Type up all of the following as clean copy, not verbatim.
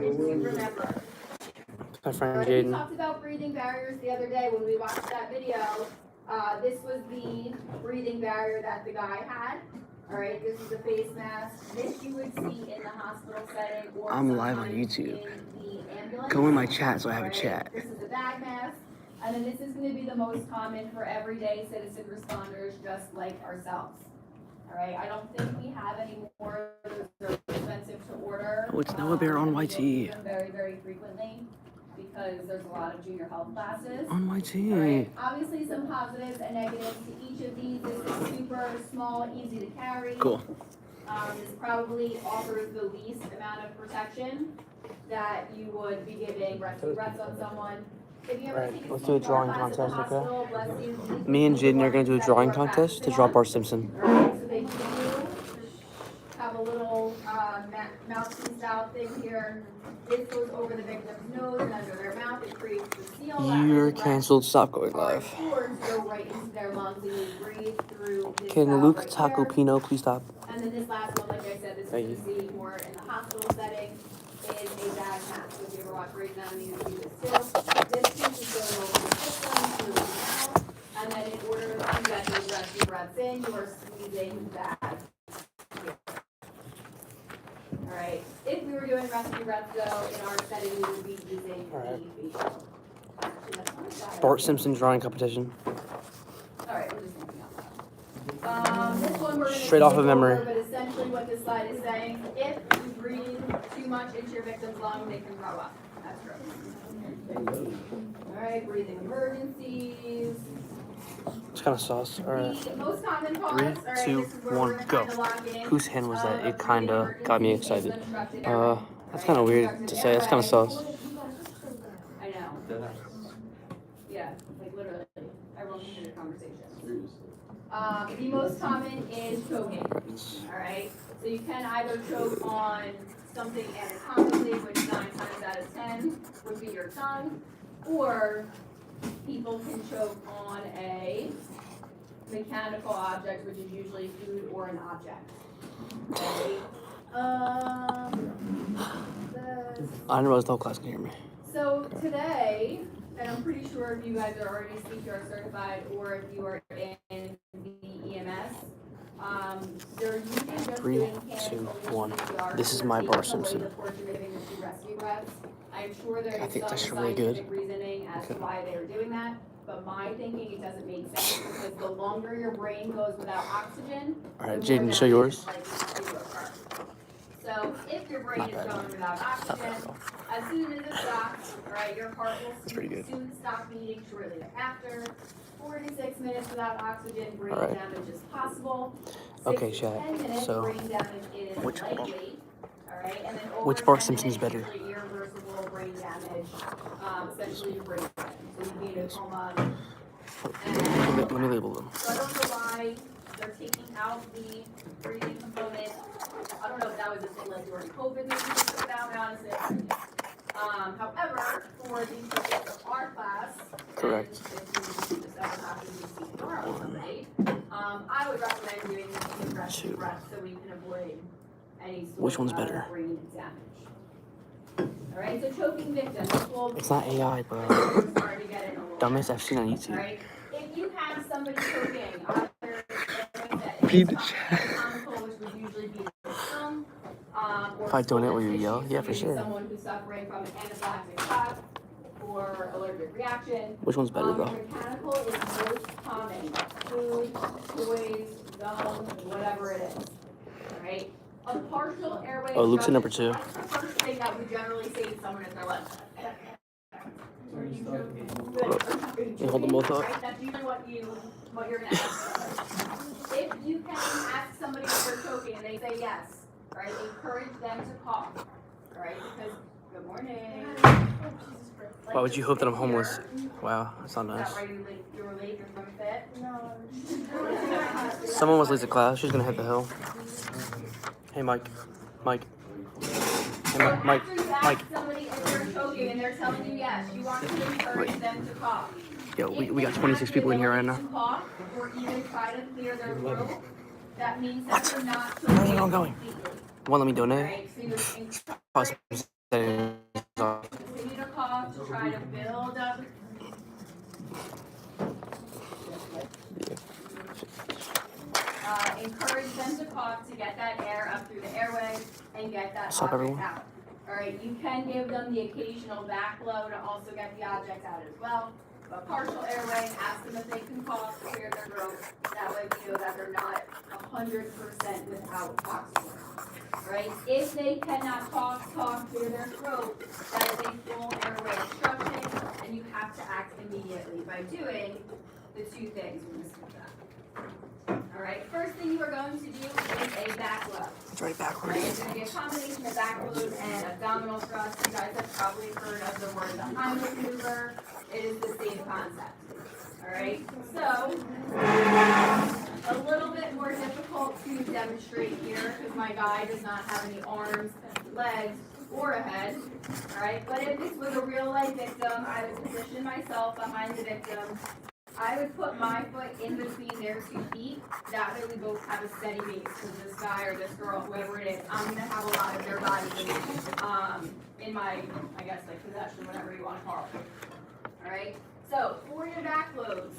important to remember. My friend We Jaden. talked about breathing barriers the other day when we watched that video. This was the breathing barrier that the guy had. All right, this is a face mask. This you would see in the hospital setting or I'm live on YouTube. in the ambulance. Go in my chat so I have a Right? chat. This is a bag mask. And then this is going to be the most common for everyday citizen responders, just like ourselves. All right, I don't think we have any more. Those are expensive to order. Oh, it's NoahBear on YT. We use them very, very frequently because there's a lot of junior health classes. On YT. All right, obviously some positives and negatives to each of these. This is super small, easy to carry. Cool. This probably offers the least amount of protection that you would be giving rescue breaths on someone. Alright, let's do a drawing contest, okay? Me and Jaden are going to do a drawing contest to draw Bart Simpson. Alright, so they do have a little mouthpiece valve thing here. This goes over the victim's nose and under their mouth. It creates the seal. You're canceled. Stop going live. Cords go right into their lungs and you breathe through this Can valve Luke right Taco here. Pino please stop? And then this last one, like I said, this is you see more in the hospital setting, is a bag mask. So if you ever watch Grey's Anatomy, you see this too. This piece is going over the system through the mouth, and then in order to get those rescue breaths in, you are squeezing that here. All right. If we were doing rescue breaths, though, in our setting, we would be using the facial. Actually, that's not a bad Bart idea. Simpson drawing competition. All right, we're just thinking out loud. This one we're going to Straight off of memory. but essentially what this slide is saying, if you breathe too much into your victim's lung, they can throw up. That's true. All right, breathing emergencies. It's kind of sauce. Alright. The most common cause, 3, all right, 2, this is where 1, we're gonna go. kinda lock in. Whose hand was that? It kind of Breathing got me emergency is excited. unobstructed airway. That's kind of weird to say. That's kind of sauce. I know. Yeah, like literally. Everyone can hear the conversation. The most common is choking. All right. So you can either choke on something anatomically, which 9 times out of 10 would be your tongue, or people can choke on a mechanical object, which is usually food or an object. Okay. I didn't realize the whole class can hear me. So today, and I'm pretty sure if you guys are already CPR certified or if you are in the EMS, they're usually just 3, doing 2, hand 1. CPR This is to my take Bart away Simpson. the portion of giving the 2 rescue breaths. I'm sure there I is think some that's really good. scientific reasoning as to why they were doing that, but my thinking, it doesn't make sense because the longer your brain goes without oxygen, Alright, the more Jaden, show damage yours. is likely to occur. So if your brain Not is bad. going without oxygen, as soon as it stops, right, your heart will pretty good. soon stop beating shortly after. 4 to 6 minutes without oxygen, brain Alright. damage is possible. 6 Okay, to chat. 10 minutes, So, brain damage is which one? likely. All right, and then over Which Bart 10 Simpson's minutes, better? usually irreversible brain damage, essentially your brain damage. So you need a coma. Let me label them. So I don't know why they're taking out the breathing component. I don't know if that was a thing like during COVID, maybe they took it out, honestly. However, for the purpose of our class, Correct. and if you decide not to do CPR on somebody, I would recommend doing this in rescue 2. breath so we can avoid any sort Which one's of better? brain damage. All right, so choking victims. Well, It's not AI, bro. starting to get in a little Dumbest bit. I've seen on All YouTube. right, if you have somebody choking, either Read the anatomical, which would usually be the tongue, or If I donate, will you tissue, yell? so Yeah, for maybe sure. Someone who's suffering from an anaphylactic shock or allergic reaction. Which one's better, though? Mechanical is most common. Food, toys, gum, whatever it is. All right. A partial airway. Oh, Luke's at number obstruction, 2. that's the first thing that we generally say to someone if they're like. You hold them both up. Right? That's usually what you're gonna ask somebody. If you can ask somebody if they're choking and they say yes, right? Encourage them to cough. All right, because good morning. Why would you hope that I'm homeless? Wow, that's not Is nice. that why you were late? You're from fit? Someone was late to class. She's gonna hit the hill. Hey, Mike. Mike. Hey, So Mike. after you ask Mike. somebody if they're choking and they're telling you yes, you want to encourage them to cough. Yo, we got 26 people in here right now. If they cough or even try to clear their throat, that means that they're not Where are choking you going? completely. Want to let me All donate? right, so you're encouraging Pause. try to build up. Encourage them to cough to get that air up through the airway and get that object out. All right, you can give them the occasional back blow to also get the object out as well. But partial airway, ask them if they can cough to clear their throat. That way we know that they're not 100% without oxygen. All right, if they cannot cough, clear their throat, that is a full airway obstruction, and you have to act immediately by doing the two things. We're gonna skip that. All right, first thing you are going to do is a back blow. It's right backwards. Right, it's going to be a combination of back blows and abdominal thrust. You guys have probably heard of the word the Heimlich maneuver. It is the same concept. All right, so a little bit more difficult to demonstrate here because my guy does not have any arms, legs, or a head. All right, but if this was a real life victim, I would position myself behind the victim. I would put my foot in between their 2 feet. That way we both have a steady base. Because this guy or this girl, whoever it is, I'm going to have a lot of their body in my, I guess, like possession, whatever you want to call it. All right. So for your back blows,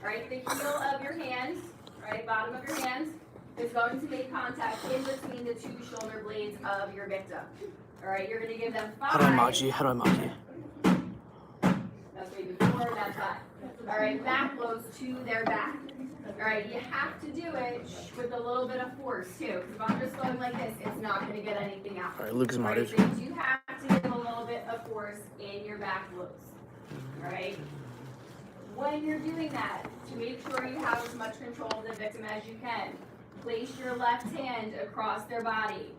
all right, the heel of your hands, all right, bottom of your hands, is going to make contact in between the 2 shoulder blades of your victim. All right. You're going to give them 5. How do I mod you? How do I mod you? That's way before, that's that. All right, back blows to their back. All right, you have to do it with a little bit of force too. Because if I'm just going like this, it's not going to get anything out. All right, Luke's modded. So you do have to give a little bit of force in your back blows. All right. When you're doing that, to make sure you have as much control of the victim as you can, place your left hand across their body.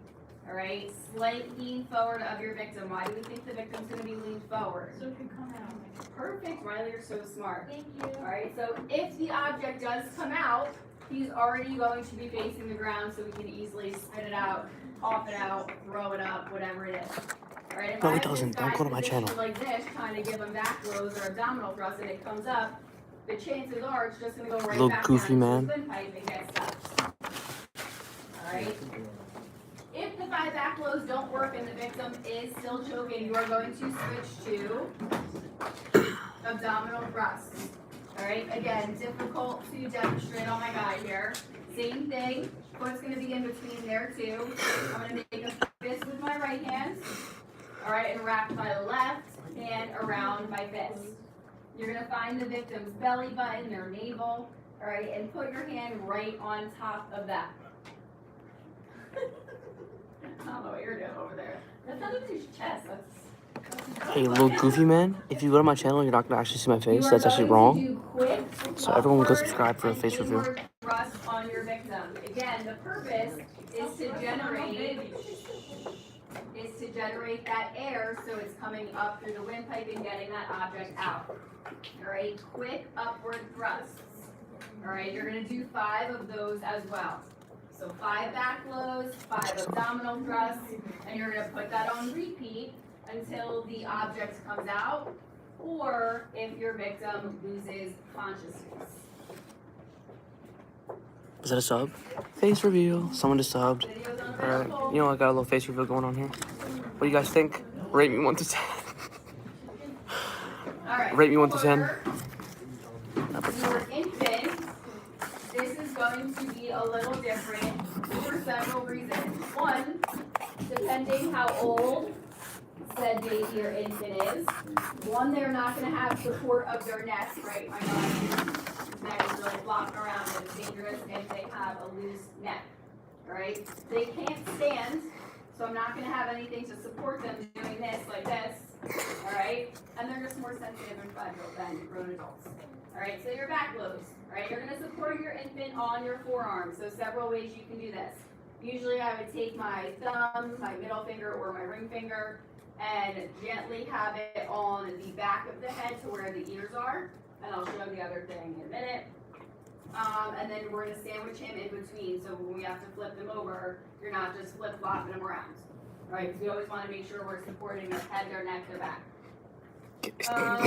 All right, slight lean forward of your victim. Why do we think the victim's going to be leaned forward? So it can come out. Perfect, Riley, you're so smart. Thank you. All right, so if the object does come out, he's already going to be facing the ground, so we can easily spit it out, cough it out, throw it up, whatever it is. All right, if No, I he have this doesn't. Don't guy go to my positioned channel. like this, trying to give him back blows or abdominal thrust, and it comes up, the chances are it's just going to go right Little back goofy down man. to the windpipe and get stuck. All right. If the 5 back blows don't work and the victim is still choking, you are going to switch to abdominal thrusts. All right, again, difficult to demonstrate on my guy here. Same thing, foot's going to be in between there too. I'm going to make a fist with my right hand. All right, and wrap my left hand around my fist. You're going to find the victim's belly button, their navel, all right, and put your hand right on top of that. I don't know what you're doing over there. That's not even his chest. That's Hey, little goofy man. If you go to my channel, you're not gonna actually see my face. That's actually wrong. So everyone go subscribe for a face review. Thrust on your victim. Again, the purpose is to generate that air so it's coming up through the windpipe and getting that object out. All right, quick upward thrusts. All right, you're gonna do 5 of those as well. So 5 back blows, 5 abdominal thrusts, and you're going to put that on repeat until the object comes out, or if your victim loses consciousness. Is that a sub? Face reveal. Someone just subbed. Videos on Alright, vertical. you know, I got a little face reveal going on here. What do you guys think? Rate me 1 to 10. All right. Rate me 1 to 10. For infants, this is going to be a little different for several reasons. One, depending how old said baby or infant is, one, they're not going to have support of their neck, right? My God, his neck is really flopping around and it's dangerous if they have a loose neck, right? They can't stand, so I'm not going to have anything to support them doing this like this, all right? And they're just more sensitive and fragile than grown adults. All right, so your back blows, right? You're going to support your infant on your forearm. So several ways you can do this. Usually I would take my thumb, my middle finger, or my ring finger, and gently have it on the back of the head to where the ears are. And I'll show the other thing in a minute. And then we're going to sandwich him in between. So when we have to flip them over, you're not just flip-flopping them around. All right, because we always want to make sure we're supporting their head, their neck, their back. Back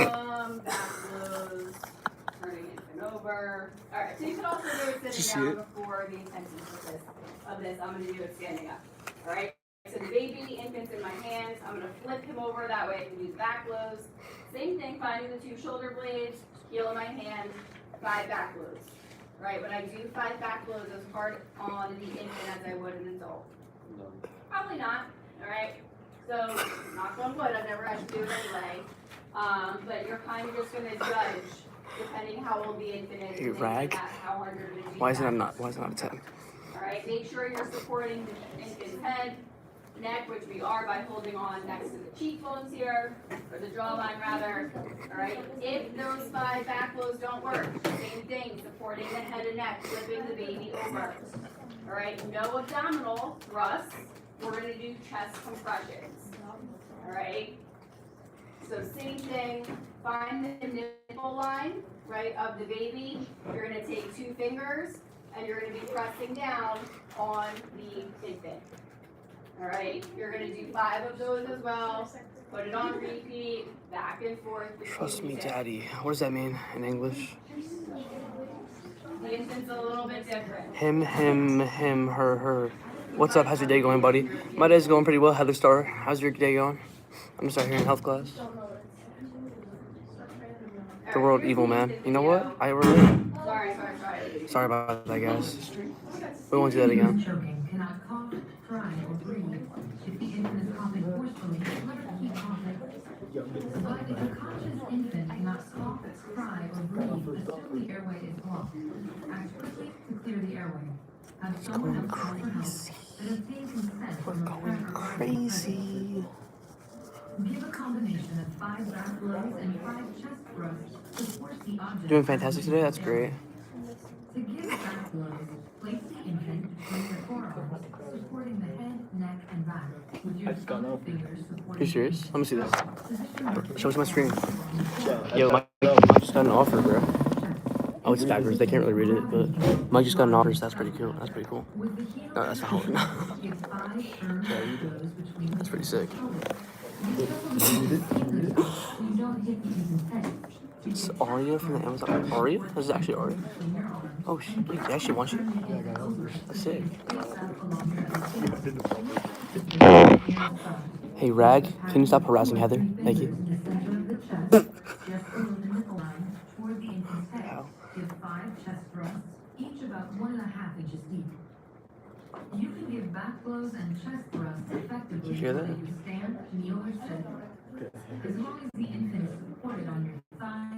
blows. Turning infant over. All right, so you can also do it sitting down before the intention of this. I'm going to do it standing up. All right. So the baby, infant's in my hands. I'm gonna flip him over, that way I can do the back blows. Same thing, finding the 2 shoulder blades, heel in my hand, 5 back blows. Right, when I do 5 back blows as hard on the infant as I would an adult. No. Probably not, all right? So, knock on wood, I've never had to do it anyway. But you're kind of just gonna judge, depending how old the infant is. Hey, Rag. How hard you're gonna do Why is it that. not a 10? All right, make sure you're supporting the infant's head, neck, which we are by holding on next to the cheekbones here, or the jawline rather. All right, if those 5 back blows don't work, same thing, supporting the head and neck, flipping the baby over. All right, no abdominal thrusts. We're gonna do chest compressions. All right, so same thing, find the nipple line, right, of the baby. You're gonna take 2 fingers, and you're gonna be pressing down on the infant. All right, you're gonna do 5 of those as well. Put it on repeat, back and forth. Trust me, Daddy. What does that mean in English? The infant's a little bit different. Him, her. What's up? How's your day going, buddy? My day's going pretty well, Heather Star. How's your day going? I'm gonna start here in health class. The world evil, man. You know what? I relate. Sorry. Sorry about that, guys. We won't do that again. Choking cannot cough, cry, or breathe. If the infant is coughing forcefully, let her keep coughing. But if a conscious infant cannot cough, cry, or breathe, assume the airway is blocked. Act quickly to clear the airway. Have someone else call for help, and obtain consent from a parent or guardian present. Give a combination of 5 back blows and 5 chest thrusts to force the object. Doing fantastic today. That's great. To give back blows, place the infant between your forearms, supporting the head, neck, and back, with your thumb fingers supporting. You serious? Let me see this. Position Show us my screen. Yeah, Yo, Mike just got an offer, bro. Oh, it's backwards. They can't really read it, but Mike just got an offer, so that's pretty cool. That's pretty cool. with the heel. No, that's not how. No. Give 5 firm blows between the That's pretty sick. you don't hit the infant's head. It's Aria from the Amazon. Aria? This is actually Aria. Between your arms. Oh, shit. Wait, they actually want you? That's sick. Hey, Rag, can you stop harassing Heather? Thank you. How? Give 5 chest thrusts, each about 1.5 inches deep. You can give back blows and chest thrusts effectively You hear that? whether you stand, kneel, or sit. As long as the infant is supported on your thigh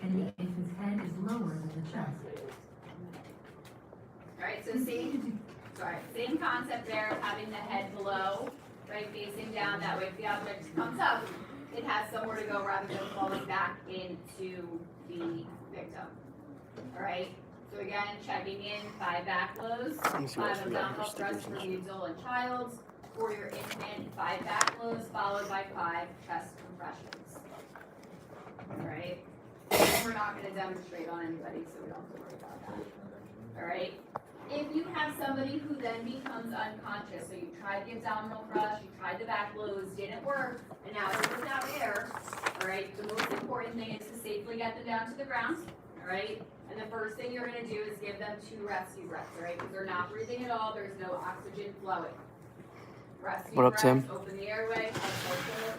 and the infant's head is lower than the chest. All right, so same concept there of having the head below, right, facing down. That way if the object comes up, it has somewhere to go rather than falling back into the victim. All right, so again, checking in 5 back blows, Let me see what 5 else we got abdominal for thrusts stickers for and the adult and child. For your infant, 5 back blows followed by 5 chest compressions. All right, we're not going to demonstrate on anybody, so we don't have to worry about that. All right. If you have somebody who then becomes unconscious, so you tried the abdominal thrust, you tried the back blows, didn't work, and now you're without air, all right, the most important thing is to safely get them down to the ground, all right? And the first thing you're gonna do is give them 2 rescue breaths, all right? Because they're not breathing at all, there's no oxygen flowing. Rescue What up, breaths, Tim? open the airway,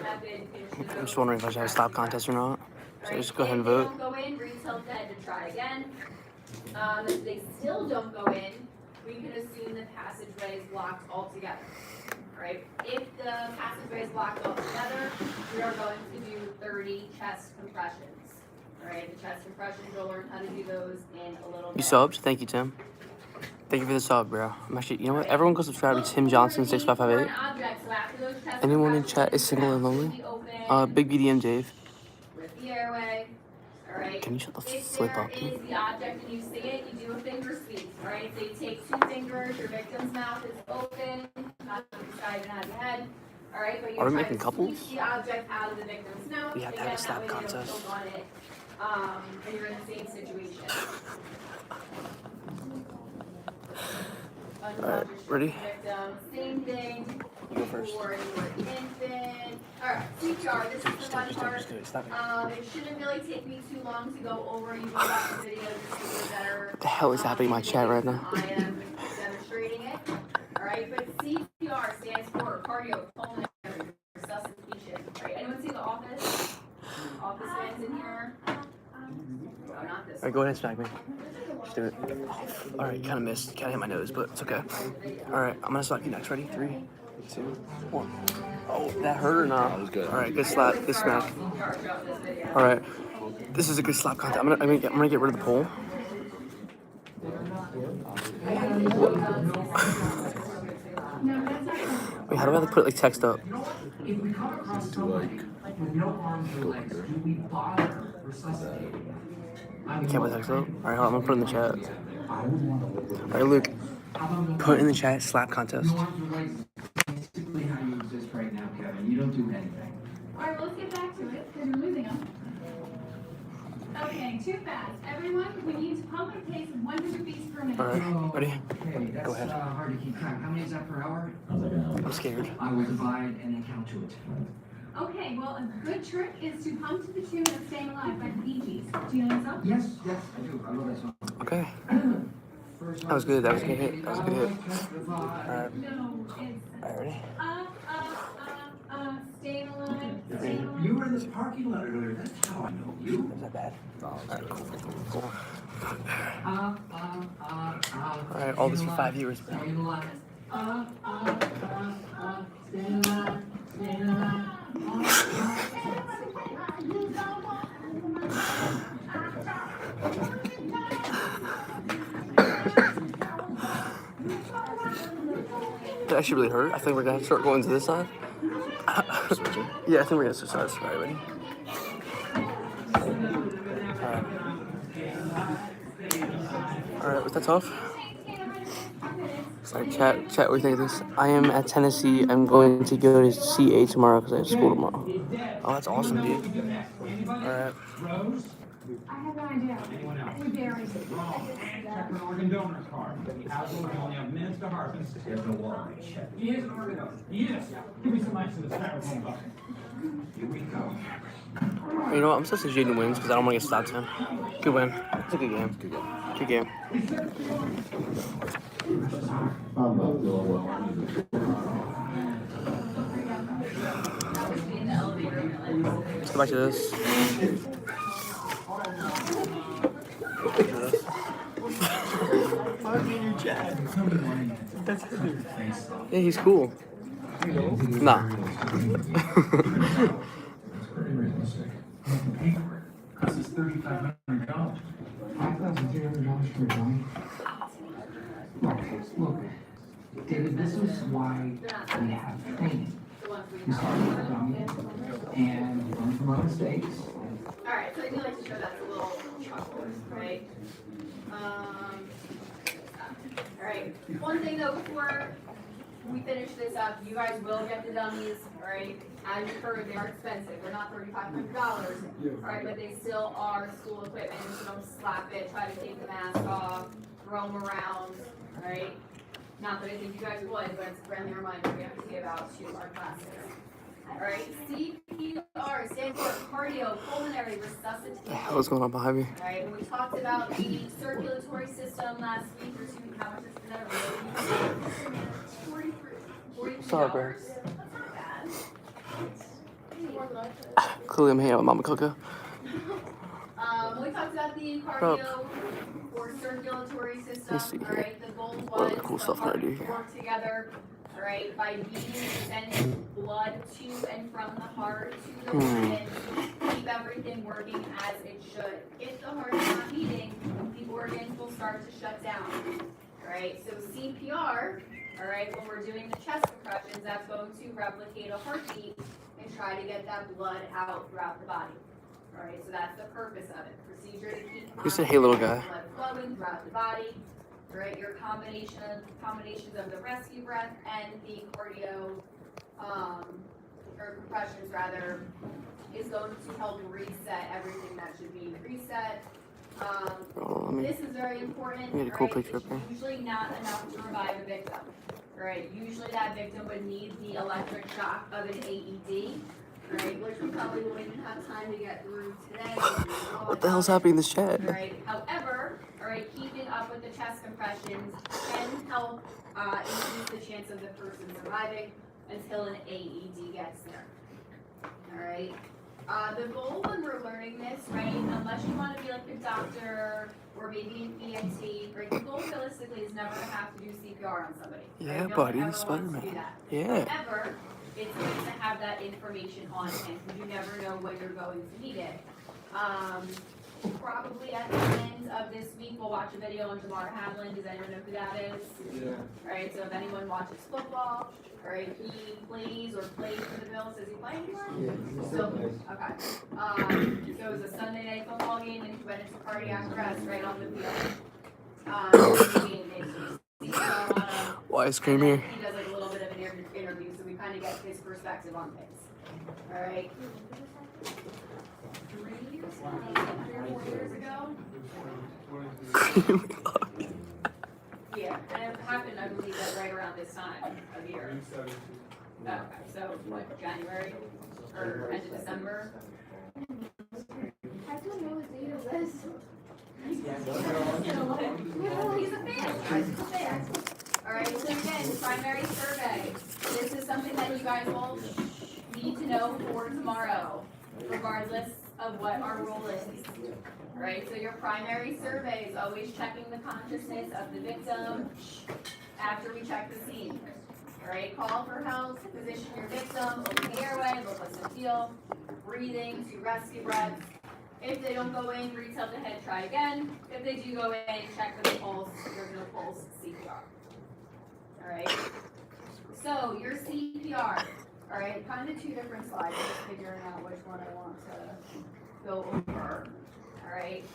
method, finish the I'm just nose, wondering if I should have a stop contest or not. So just go ahead and vote. If they don't go in, retilt the head to try again. If they still don't go in, we can assume the passageway is blocked altogether. All right. If the passageway is blocked altogether, we are going to do 30 chest compressions. All right. The chest compressions, you'll learn how to do those in a little bit. You subbed? Thank you, Tim. Thank you for the sub, bro. I'm actually, you know what? Everyone go subscribe to Tim Johnson 6558. Anyone in chat is single and lonely? Big BDM Dave. With the airway. All right. Can you shut the If flip there up, is dude? the object and you see it, you do a finger sweep. All right. So you take 2 fingers. Your victim's mouth is open, not diving out of the head. All right. But you Are we try making to couples? squeeze the object out of the victim's nose. We have to have a Again, slap that way they don't contest. choke on it. And you're in the same situation. Alright, ready? Victim, same thing. You go first. For your infant. All right, CPR. This is the fun part. Stop. It shouldn't really take me too long to go over. You can watch the video just to get better. What the hell is happening in my chat right now? I am demonstrating it. All right, but CPR stands for cardio, pulmonary resuscitation. Right? Anyone see The Office? Office fans in here? No, not this. Alright, go ahead and smack me. Just do it. Alright, kind of missed. Kind of hit my nose, but it's okay. Alright, I'm gonna smack you next. Ready? 3, 2, 1. Oh, that hurt or not? That was good. Alright, good slap. Good smack. Alright. This is a good slap content. I'm gonna get rid of the pole. Wait, how do I like put like text up? If we come across someone with no arms or legs, do we bother resuscitating them? Can't put text up? Alright, hold on, I'm gonna put it in the chat. Alright, Luke, put in the chat slap contest. No arms or legs is basically how you exist right now, Kevin. You don't do anything. Alright, well, let's get back to it, because we're losing them. Okay, too fast. Everyone, we need to pump at a pace of 100 beats per minute. Alright, ready? Okay, that's Go ahead. Hard to keep track. How many is that per hour? I'm scared. I will divide and then count to it. Okay, well, a good trick is to hum to the tune of Staying Alive by the Bee Gees. Do you know that song? Yes, I do. I love that song. Okay. That was good. That was a good hit. That was a good hit. Alright. No, it's Alright, ready? Staying Alive. You were in this parking lot earlier. That's how I know you. Is that bad? Alright, cool. Alright, all this for 5 years, bro. Staying alive. Staying alive. Staying alive. That actually really hurt. I think we're gonna start going to this side. Yeah, I think we're gonna switch sides. Alright, ready? Alright, was that tough? Sorry, chat, what do you think of this? I am at Tennessee. I'm going to go to CA tomorrow because I have school tomorrow. Oh, that's awesome, dude. Alright. I have no idea. Anyone else? We buried it. Check an organ donor card. The household can only have minutes to harvest. There's no warrant. He is an organ donor. Yes. Give me some ice to the styrofoam bucket. Here we go. You know what? I'm supposed to Jaden wins because I don't want to get stopped him. Good win. It's a good game. Good game. Let's go back to this. Yeah, he's cool. Nah. This is $3,500. $5,300 for a dummy? Look, David, this is why we have training. We start with a dummy and learn from our mistakes. Alright, so I do like to show that's a little chuckle, right? Alright, one thing though, before we finish this up, you guys will get the dummies, alright? As you've heard, they are expensive. They're not $3,500, alright, but they still are school equipment, so don't slap it, try to take the mask off, throw them around, alright? Not that I think you guys would, but it's a friendly reminder we have to give out to our classes. Alright, CPR stands for cardio pulmonary resuscitation. What the hell is going on behind me? Alright, when we talked about the circulatory system last week, or 2 weeks, how much is that? $43. Sorry, bro. That's not bad. Clearly, I'm hanging out with Mama Coco. We talked about the cardio or circulatory system. see here. Alright, the goal What other was cool the stuff can I heart do to here? work together. Alright, by sending blood to and from the heart to the organs, keep everything working as it should. If the heart is not beating, the organs will start to shut down. Alright, so CPR, alright, when we're doing the chest compressions, that's going to replicate a heartbeat and try to get that blood out throughout the body. Alright, so that's the purpose of it. Procedure to keep You said, "Hey, little guy." blood flowing throughout the body. Right, your combinations of the rescue breath and the cardio, or compressions rather, is going to help reset everything that should be reset. Oh, let me. This is very important. I need a cool right? picture up It's here. usually not enough to revive a victim. Right, usually that victim would need the electric shock of an AED. Right, which we probably won't even have time to get through today. What the hell's happening in this chat? Right. However, alright, keeping up with the chest compressions can help increase the chance of the person surviving. until an AED gets there. All right. The goal when we're learning this, right, unless you want to be like a doctor or maybe an ENT, right, the goal realistically is never to have to do CPR on somebody. Yeah, right? No buddy, one ever wants to do Spider-Man. that. Yeah. However, it's good to have that information on hand because you never know when you're going to need it. Probably at the end of this week, we'll watch a video on Jamar Hamlin. Does anyone know who that is? Yeah. All right, so if anyone watches football, all right, he plays or played for the Bills. Does he play anymore? Yeah, still plays. Okay. So it was a Sunday night football game and he went into cardiac arrest right on the field. Why is cream here? He does like a little bit of an interview, so we kind of get his perspective on things. All right. 3 or 4 years ago. Yeah, and it happened, I believe, right around this time of year. Okay, so what, January or end of December? I don't know what date it was. He's a fan. He's a fan. All right, so again, primary survey. This is something that you guys will need to know for tomorrow, regardless of what our role is. All right, so your primary survey is always checking the consciousness of the victim after we check the scene. All right, call for help, position your victim, open the airway, look, listen, feel, breathing, 2 rescue breaths. If they don't go in, retilt the head, try again. If they do go in, check for the pulse, there's no pulse, CPR. All right, so your CPR. All right, kind of 2 different slides, just figuring out which one I want to go over. All right,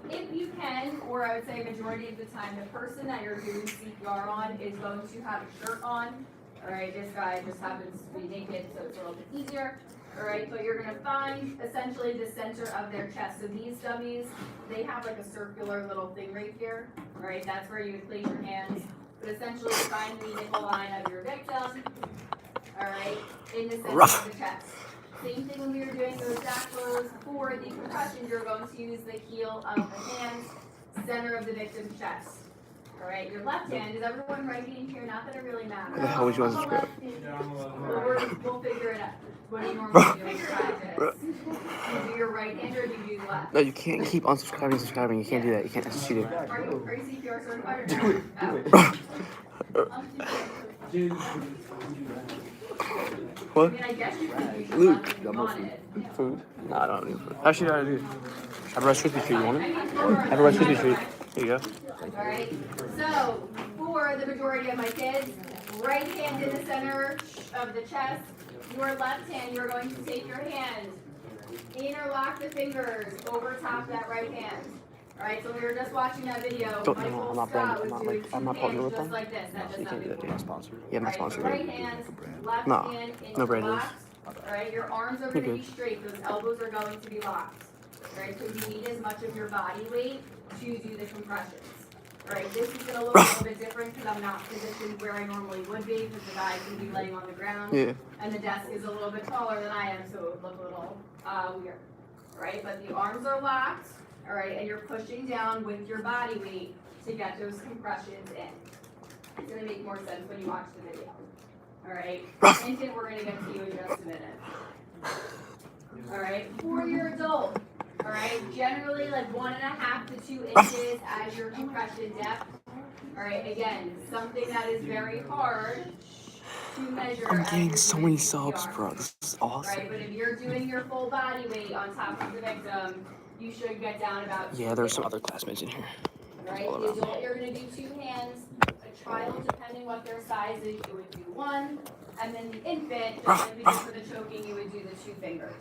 if you can, or I would say majority of the time, the person that you're doing CPR on is going to have a shirt on. All right, this guy just happens to be naked, so it's a little bit easier. All right, but you're going to find essentially the center of their chest. So these dummies, they have like a circular little thing right here. All right, that's where you would place your hands. But essentially find the nickel line of your victim. All right, in the center of the chest. Same thing when we were doing those back rows. For the concussion, you're going to use the heel of the hands, center of the victim's chest. All right, your left hand, is everyone writing here? Not that it really matters. How would you want to describe? We'll figure it out. What do you normally do in practice? Do you do your right hand or do you do the left? No, you can't keep unsubscribing and subscribing. You can't do that. You can't. That's cheating. Are you CPR certified or not? What? I mean, I guess you could use Luke. if you wanted. Food? No, I don't need food. Actually, no, I do. Have a Rice Krispie treat. You want it? Have a Rice Krispie treat. Here you go. All right. So for the majority of my kids, right hand in the center of the chest. Your left hand, you're going to take your hand, interlock the fingers over top that right hand. All right, so we were just watching that video. Michael Scott was doing 2 hands just like this. That does You not can't do do that. it. You're not sponsored. Yeah, I'm not Right, so sponsored. right hand, left No, hand no brand interlocked. All right, your arms are going to You're be good. straight. Those elbows are going to be locked. All right, so you need as much of your body weight to do the compressions. All right, this is going to look a little bit different because I'm not positioned where I normally would be because the guy's going to be laying on the ground. Yeah. And the desk is a little bit taller than I am, so it would look a little weird. All right, but the arms are locked. All right, and you're pushing down with your body weight to get those compressions in. It's going to make more sense when you watch the video. All right, infant, we're going to get to you in just a minute. All right, for your adult. All right, generally like 1.5 to 2 inches as your compression depth. All right, again, something that is very hard to measure. I'm as getting you're so doing many CPR. subs, bro. This is awesome. Right, but if you're doing your full body weight on top of the victim, you should get down about. Yeah, there's some other classmates in here. Right, all the around. adult, you're gonna do 2 hands. A child, depending what their size is, you would do 1. And then the infant, just like we did for the choking, you would do the 2 fingers.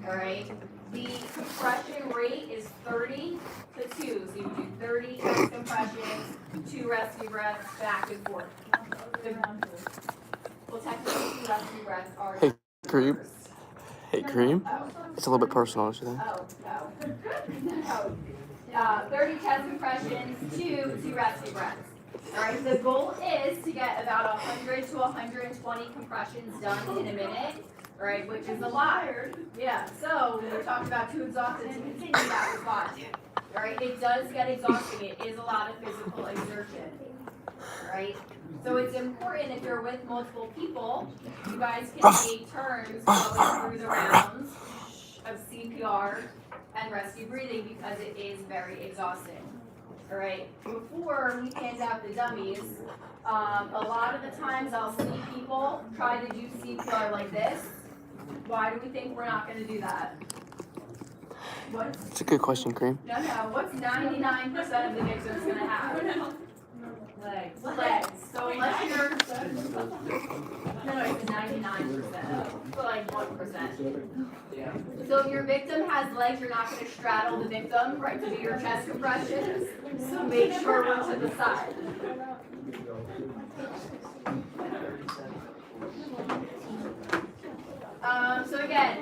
All right, the compression rate is 30 to 2. So you do 30 chest compressions, 2 rescue breaths, back and forth. Well, technically, 2 rescue breaths are. Hey, Cream. first. Hey, Cream. Oh. It's a little bit personal, don't you think? Oh, no. 30 chest compressions, 2 rescue breaths. All right, the goal is to get about 100 to 120 compressions done in a minute, all right, which is a lot. Yeah, so when we talked about too exhausted to continue, that was fine. All right, it does get exhausting. It is a lot of physical exertion. right? So it's important if you're with multiple people, you guys can take turns going through the rounds of CPR and rescue breathing because it is very exhausting. All right, before we hand out the dummies, a lot of the times I'll see people try to do CPR like this. Why do we think we're not going to do that? It's a good question, Cream. No, what's 99% of the victims going to have? Legs. So unless you're, no, it's 99%, but like 1%. So if your victim has legs, you're not going to straddle the victim, right, to do your chest compressions. So make sure we're to the side. So again,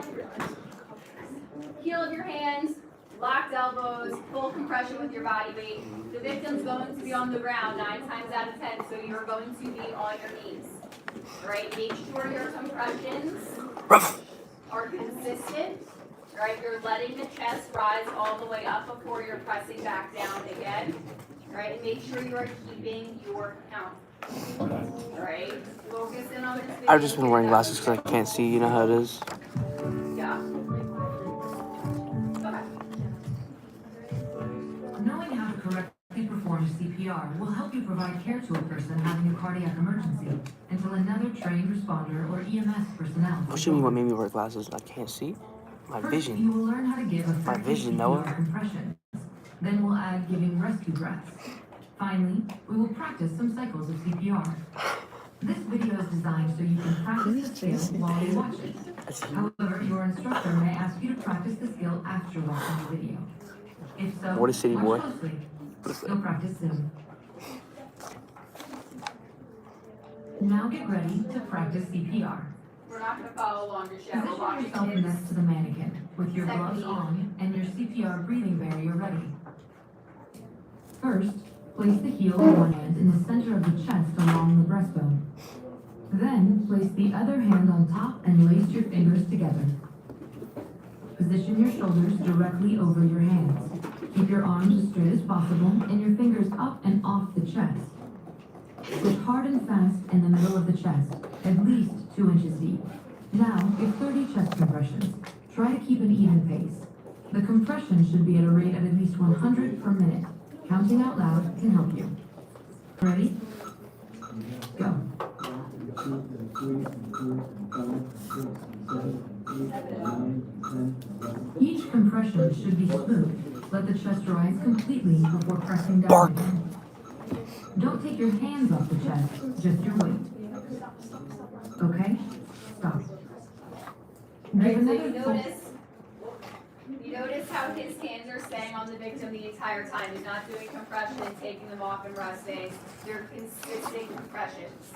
heel of your hands, locked elbows, full compression with your body weight. The victim's going to be on the ground 9 times out of 10, so you're going to be on your knees. Right? Make sure your compressions are consistent. Right? You're letting the chest rise all the way up before you're pressing back down again. Right? And make sure you are keeping your count. Alright? Focus in on this video. I've just been wearing glasses because I can't see. You know how it is. Yeah. Knowing how to correctly perform CPR will help you provide care to a person having a cardiac emergency until another trained responder or EMS personnel. What do you mean what made me wear glasses? I can't see? My First, vision. you will learn how to give effective vision, CPR Noah. compressions. Then we'll add giving rescue breaths. Finally, we will practice some cycles of CPR. This video is designed so you can practice the skill while you watch it. However, your instructor may ask you to practice the skill after watching the video. If so, What is City Boy? watch closely. You'll practice soon. Now get ready to practice CPR. We're not going to follow along just yet. We're Position watching yourself kids. next to the mannequin with your gloves Technique. on and your CPR breathing barrier ready. First, place the heel of one hand in the center of the chest along the breastbone. Then, place the other hand on top and lace your fingers together. Position your shoulders directly over your hands. Keep your arms as straight as possible and your fingers up and off the chest. Push hard and fast in the middle of the chest, at least 2 inches deep. Now, give 30 chest compressions. Try to keep an even pace. The compression should be at a rate of at least 100 per minute. Counting out loud can help you. Ready? Go. Each compression should be smooth. Let the chest rise completely before pressing down. Bark. Again. Don't take your hands off the chest, just your weight. Okay? Stop. Right, Give so another you notice how his hands are staying on the victim the entire time. He's not doing compression and taking them off and resting. They're consistent compressions.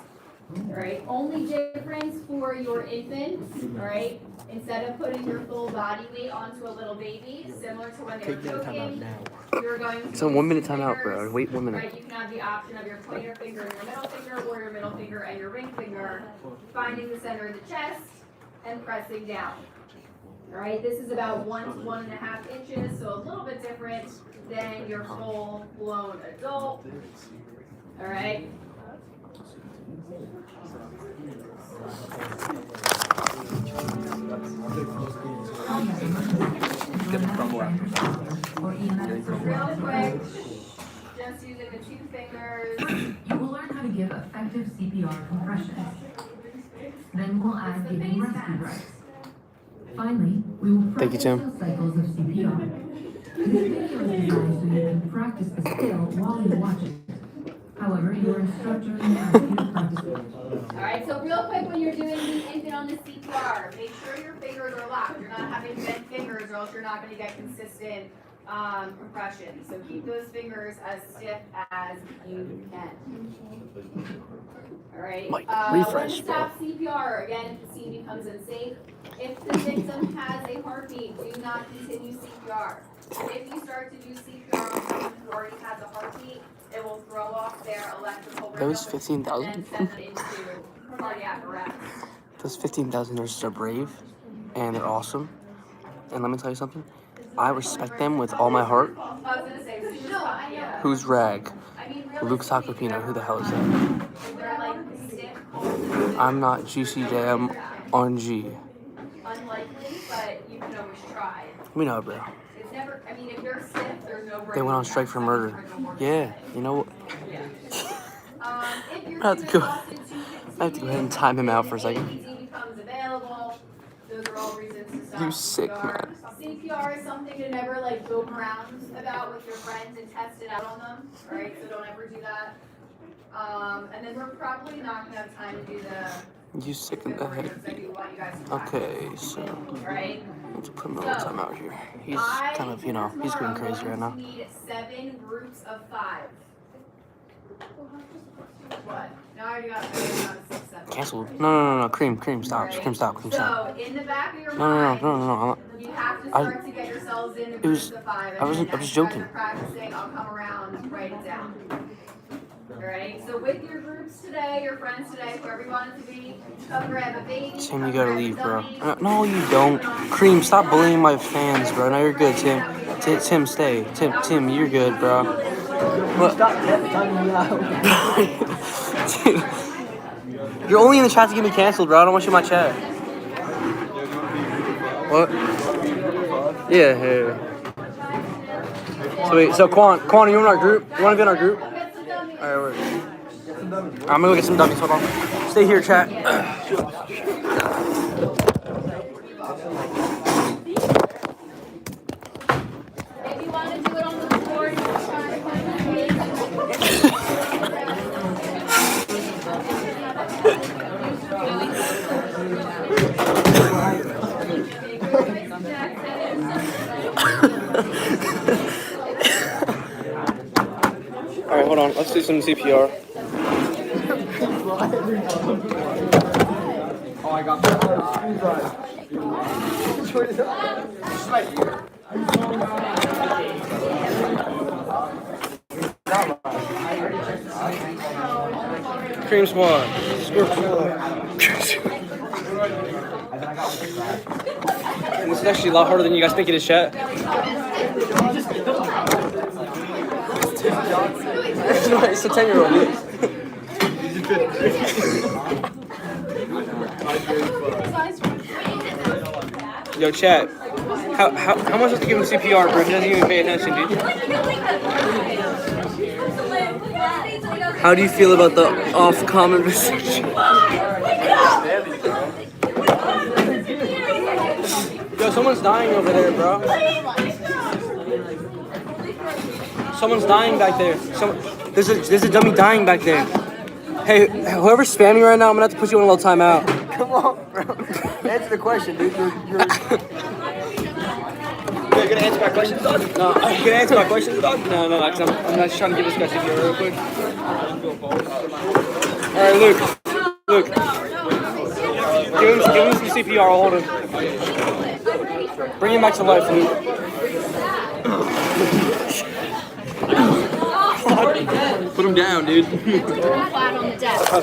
Alright, only difference for your infants, alright, instead of putting your full body weight onto a little baby, similar to when they're choking, you're going to It's a 1 minute use timeout, fingers, bro. Wait 1 minute. Right, you can have the option of your pointer finger and your middle finger, or your middle finger and your ring finger, finding the center of the chest and pressing down. Alright, this is about 1 to 1.5 inches, so a little bit different than your full-blown adult. Alright. Real quick, just using the 2 fingers. You will learn how to give effective CPR compressions. Then we'll add giving rescue breaths. Finally, we will Thank you, practice Tim. some cycles of CPR. This video is designed so you can practice the skill while you watch it. However, your instructor may ask you to practice it. Alright, so real quick when you're doing the infant on the CPR, make sure your fingers are locked. You're not having bent fingers or else you're not going to get consistent compression. So keep those fingers as stiff as you can. Alright, Mike, when refresh, to stop CPR, again, if the scene becomes unsafe. If the victim has a heartbeat, do not continue CPR. If you start to do CPR on someone who already has a heartbeat, it will throw off their electrical rhythm. That was 15,000. And send them into cardiac arrest. Those 15,000 nurses are brave, and they're awesome. And let me tell you something. I respect them with all my heart. I was gonna say, yeah. Who's rag? I mean, Luke Sacopino, who the hell is that? They're like stiff. I'm not GCJ, I'm on G. Unlikely, but you can always try. We know, bro. It's never, I mean, if you're stiff, there's no break. They went on strike for murder. Yeah, you know what? If your I have team to go. is lost in 2:15, I have to go ahead and time him out for a second. AED becomes available. Those are all reasons to stop You sick, CPR. man. CPR is something to never like joke around about with your friends and test it out on them, right? So don't ever do that. And then we're probably not gonna have time to do the You sick in the head. I do want you guys to Okay, so right? let's put him a little time out here. He's kind of, you know, he's going crazy right now. We need 7 groups of 5. What? No, I already got 6, 7. Canceled. No. Cream, stop. Cream, stop. So in the back of your No. mind, you have to start to get yourselves in the It groups was- of 5. I was next joking. time you're practicing, I'll come around, write it down. Alright, so with your groups today, your friends today, whoever you want it to be, come grab a baby. Tim, come you gotta grab a leave, bro. dummy. No, you don't. Cream, stop bullying my fans, bro. No, you're good, Tim. Tim, stay. Tim, you're good, bro. What? Stop timing me out. Dude, you're only in the chat to get me canceled, bro. I don't want you in my chat. What? Yeah. So wait, so Quan, are you in our group? You wanna be in our group? Alright, word. I'm gonna go get some dummies. Hold on. Stay here, chat. If you want to do it on the board, just try to find the Alright, hold on. Let's do some CPR. Oh, I got Just right here. Cream squad. And this is actually a lot harder than you guys think it is, chat. It's a 10-year-old, dude. Yo, chat. How much do I have to give him CPR, bro? He doesn't even pay attention, dude. How do you feel about the off-comment restriction? Yo, someone's dying over there, bro. Someone's dying back there. There's a dummy dying back there. Hey, whoever's spamming right now, I'm gonna have to put you on a little timeout. Come on, bro. Answer the question, dude. You're gonna answer my questions, dog? No, you gonna answer my questions, dog? No, cause I'm just trying to give this guy CPR real quick. Alright, Luke. Give him some CPR, I'll hold him. Bring him back to life, Luke. Put him down, dude. flat on the desk. Time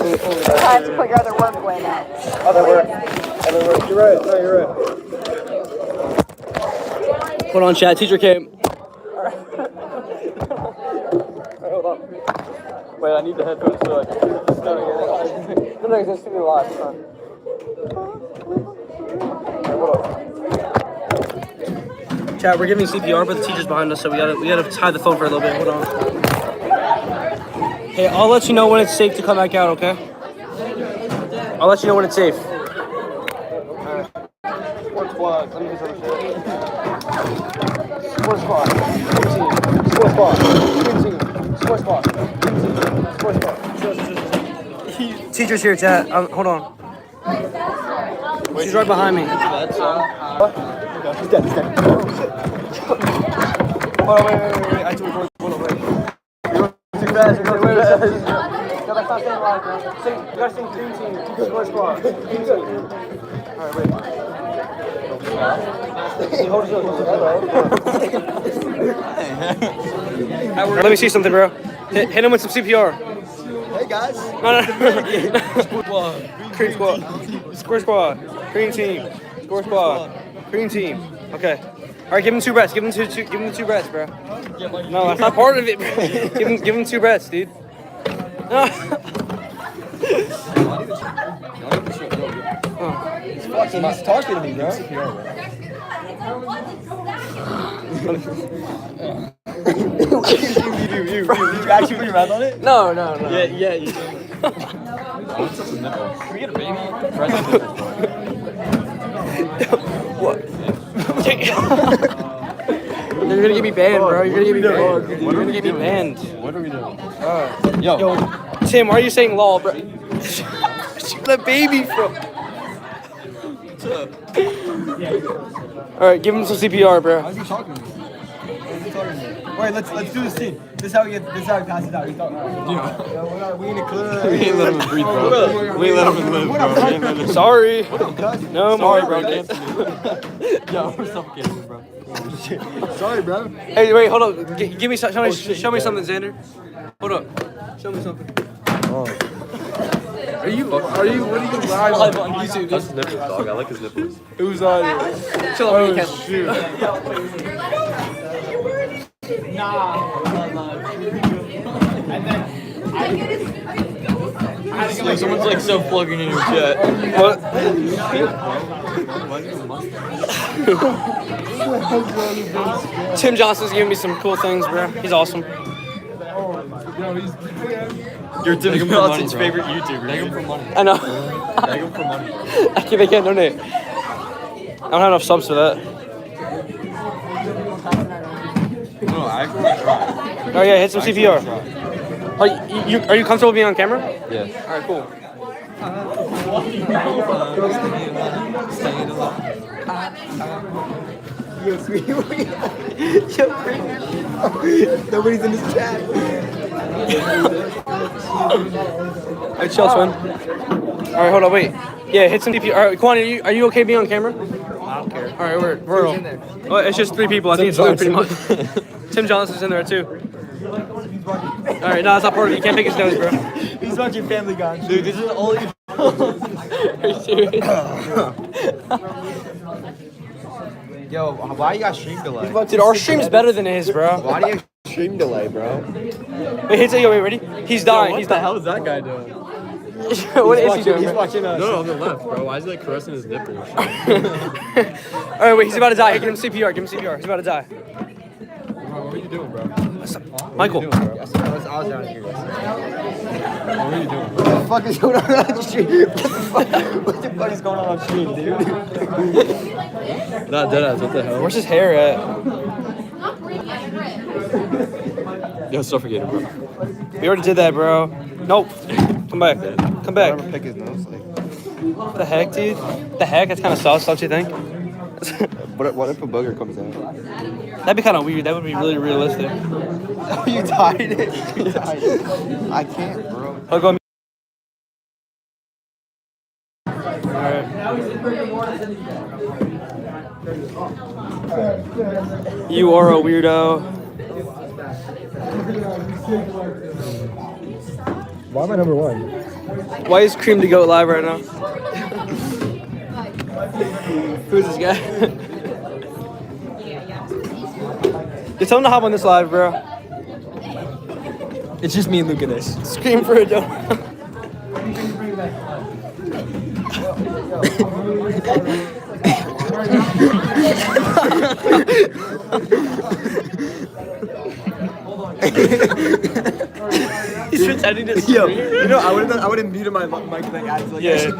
to put your other work away then. Other work. You're right. No, you're right. Hold on, chat. Teacher came. Alright, hold on. Wait, I need the headphones so I can start again. No, it's just gonna be live. It's fine. Okay, hold on. Chat, we're giving CPR, but the teacher's behind us, so we gotta tie the phone for a little bit. Hold on. Hey, I'll let you know when it's safe to come back out, okay? I'll let you know when it's safe. Sport squad. Let me do some shit. Sport squad. Team. Sport squad. Team. Sport squad. Sport squad. Teacher's here, chat. Hold on. She's right behind me. What? He's dead. Hold on, wait. I have to record. Hold on, wait. You're going too fast. No, that's not saying live, man. You gotta sing Dream Team. Sport squad. Alright, wait. Hold it. Let me see something, bro. Hit him with some CPR. Hey, guys. No. Cream squad. Square squad. Green team. Score squad. Green team. Okay. All right, give him 2 breaths. Give him the 2 breaths, bro. No, that's not part of it, bro. Give him 2 breaths, dude. He's talking to me, bro. You actually put your mouth on it? No. Yeah, you do. What's up with nipples? Can we get a baby? What? You're gonna get me banned, bro. You're gonna get me banned. You're gonna get me banned. What are we doing? Yo, Tim, why are you saying lol, bro? The baby from. All right, give him some CPR, bro. How's he talking to me? Wait, let's do this scene. This is how he passes out. He's talking. We in the club. We ain't let him breathe, bro. We ain't let him live, bro. We ain't let him. Sorry. No more, bro. Yo, we're suffocating, bro. Sorry, bro. Hey, wait, hold up. Give me, show me something, Xander. Hold up. Show me something. Are you, what are you live on YouTube? That's his nipples, dog. I like his nipples. Who's on it? Chill out, you can't. Like someone's like self-plugging in your chat. What? Tim Johnson's giving me some cool things, bro. He's awesome. You're Tim Johnson's favorite YouTuber. Beg him for money. I know. Beg him for money. They can't donate. I don't have enough subs for that. No, I actually want to try. Oh yeah, hit some CPR. Are you comfortable being on camera? Yeah. All right, cool. Nobody's in this chat. Alright, chill, twin. Alright, hold on, wait. Yeah, hit some CPR. Alright, Kwani, are you okay being on camera? I don't care. Alright, we're all. Well, it's just 3 people. I think it's pretty much. Tim Johnson's in there too. Alright, no, that's not part of it. You can't pick his nose, bro. He's watching Family Guy. Dude, this is all you. Are you serious? Yo, why you got stream delay? Dude, our stream's better than his, bro. Why do you have stream delay, bro? Wait, hit wait, ready? He's dying. He's What the dying. hell is that guy doing? What is he doing? He's bro? watching us. No, on the left, bro. Why is he like caressing his nipples? Alright, wait, he's about to die. Give him CPR. Give him CPR. He's about to die. What are you doing, bro? Michael. I was down here. What are you doing? What the fuck is going on the stream? What the fuck is going on stream, dude? Not deadass. What the hell? Where's his hair at? Yo, suffocate him, bro. We already did that, bro. Nope. Come back. Come back. Pick his nose. Like, What the heck, dude? The heck? That's kind of sus, don't you think? what if a booger comes out? That'd be kind of weird. That would be really realistic. Oh, you tied it. You tied it. I can't, bro. I'll go. You are a weirdo. Why am I number 1? Why is Cream the Goat live right now? Who's this guy? Just tell him to hop on this live, bro. It's just me and Luke in this. Scream for a donut. He's pretending to scream. Yo, you know, I would have muted my mic like I was like, Yeah.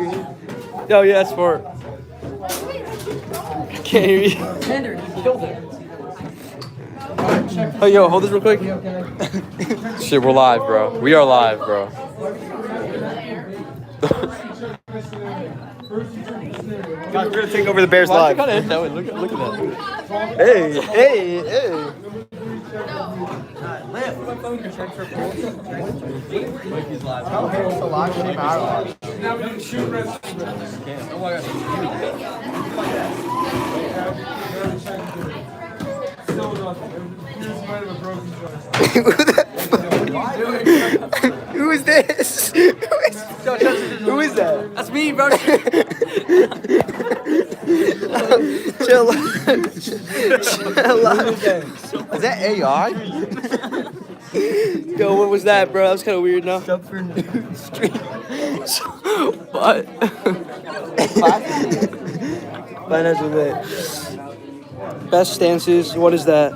Oh yeah, that's for. I can't hear you. Oh yo, hold this real quick. Shit, we're live, bro. We are live, bro. We're gonna take over the Bears Why'd live. you kind of hit that way? Look at that. Hey. Who is this? Who is that? That's me, bro. Chill out. Is that AI? Yo, what was that, bro? That was kind of weird, no? Suffering street. What? Financial bit. Best stances. What is that?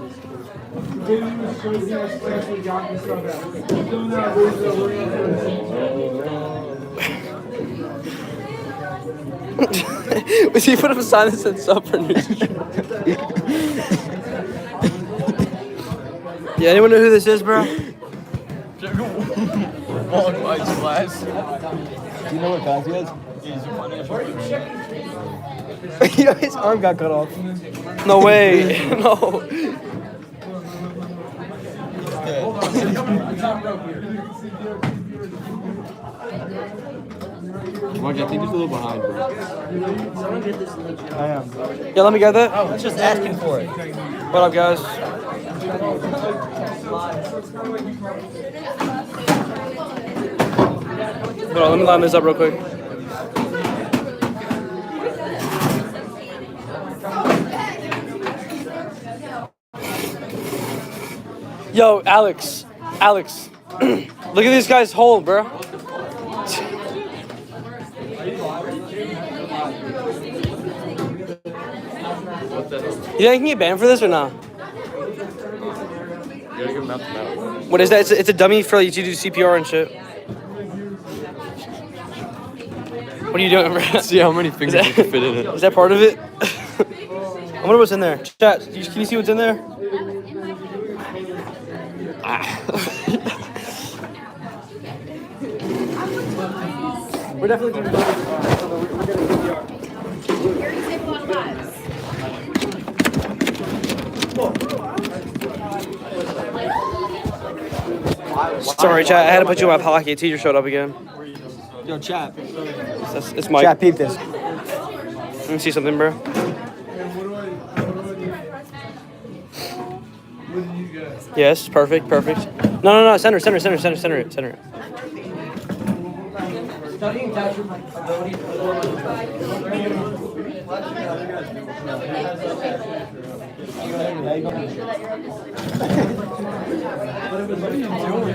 Was he put up a sign that said sub for news? Yeah, anyone know who this is, bro? Do you know what class he has? Yo, his arm got cut off. No way. No. Mark, I think he's a little behind, bro. I am. Yeah, let me get that. I was just asking for it. What up, guys? Hold on, let me line this up real quick. Yo, Alex. Look at this guy's hole, bro. You think I can get banned for this or not? What is that? It's a dummy for like, you to do CPR and shit. What are you doing, bro? See how many fingers you can fit in it. Is that part of it? I wonder what's in there. Chat, can you see what's in there? We're definitely going to go. Sorry, chat. I had to put you in my pocket. Teacher showed up again. Yo, chat. It's Mike. Chat, peep this. Let me see something, bro. Yes, perfect. No. Center it. Studying classroom ability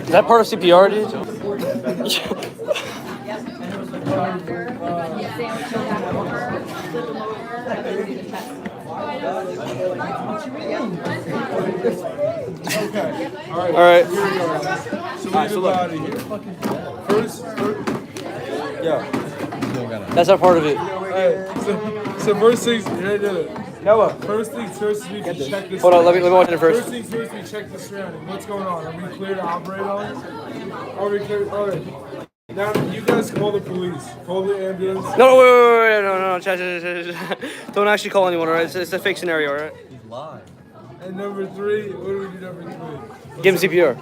Is that part of CPR, dude? All right. First, That's not part of it. so first things, here I did it. Noah. First things first, we can check this. Hold on, let me watch it first. First things first, we check the surrounding. What's going on? Are we clear to operate on? Are we clear? All right. Now you guys call the police. Call the ambulance. No, wait, no. Chat. Don't actually call anyone, all right? It's a fake scenario, all right? And number 3, what do we do number 3? Give him CPR.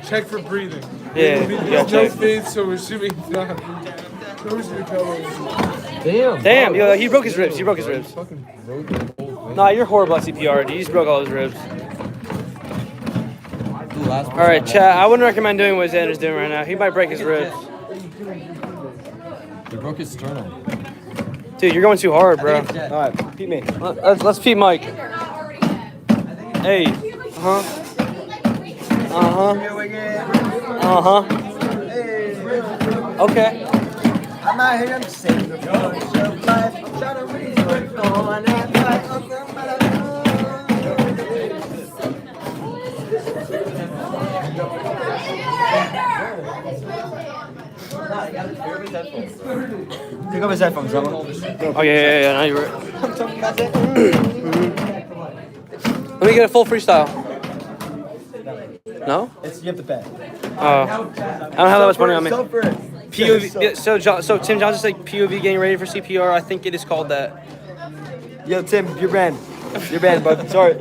Check for breathing. Yeah, There's no faith, so we're assuming it's not. Damn, yo, he broke his ribs. Nah, you're horrible at CPR, dude. You just broke all his ribs. All right, chat. I wouldn't recommend doing what Xander's doing right now. He might break his ribs. He broke his sternum. Dude, you're going too hard, bro. All right, peep me. Let's peep Mike. Hey. Okay. I'm out here, I'm saving the bunch of life. I'm trying to resort on that fight. Take off his headphones, someone. Oh, yeah. Now you're right. Let me get a full freestyle. No? You have to pay. I don't have that much money on me. POV. So Tim Johnson's like POV getting ready for CPR. I think it is called that. Yo, Tim, you're banned. You're banned, bud. Sorry.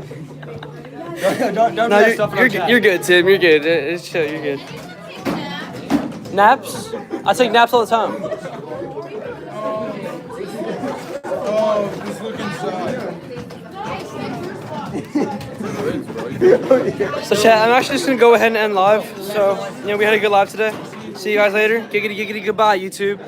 Don't No, do that stuff. you're good, Tim. You're good. It's chill. You're good. Naps? I take naps all the time. Oh, just look inside. So chat, I'm actually just gonna go ahead and end live. So, we had a good live today. See you guys later. Giggity, goodbye, YouTube.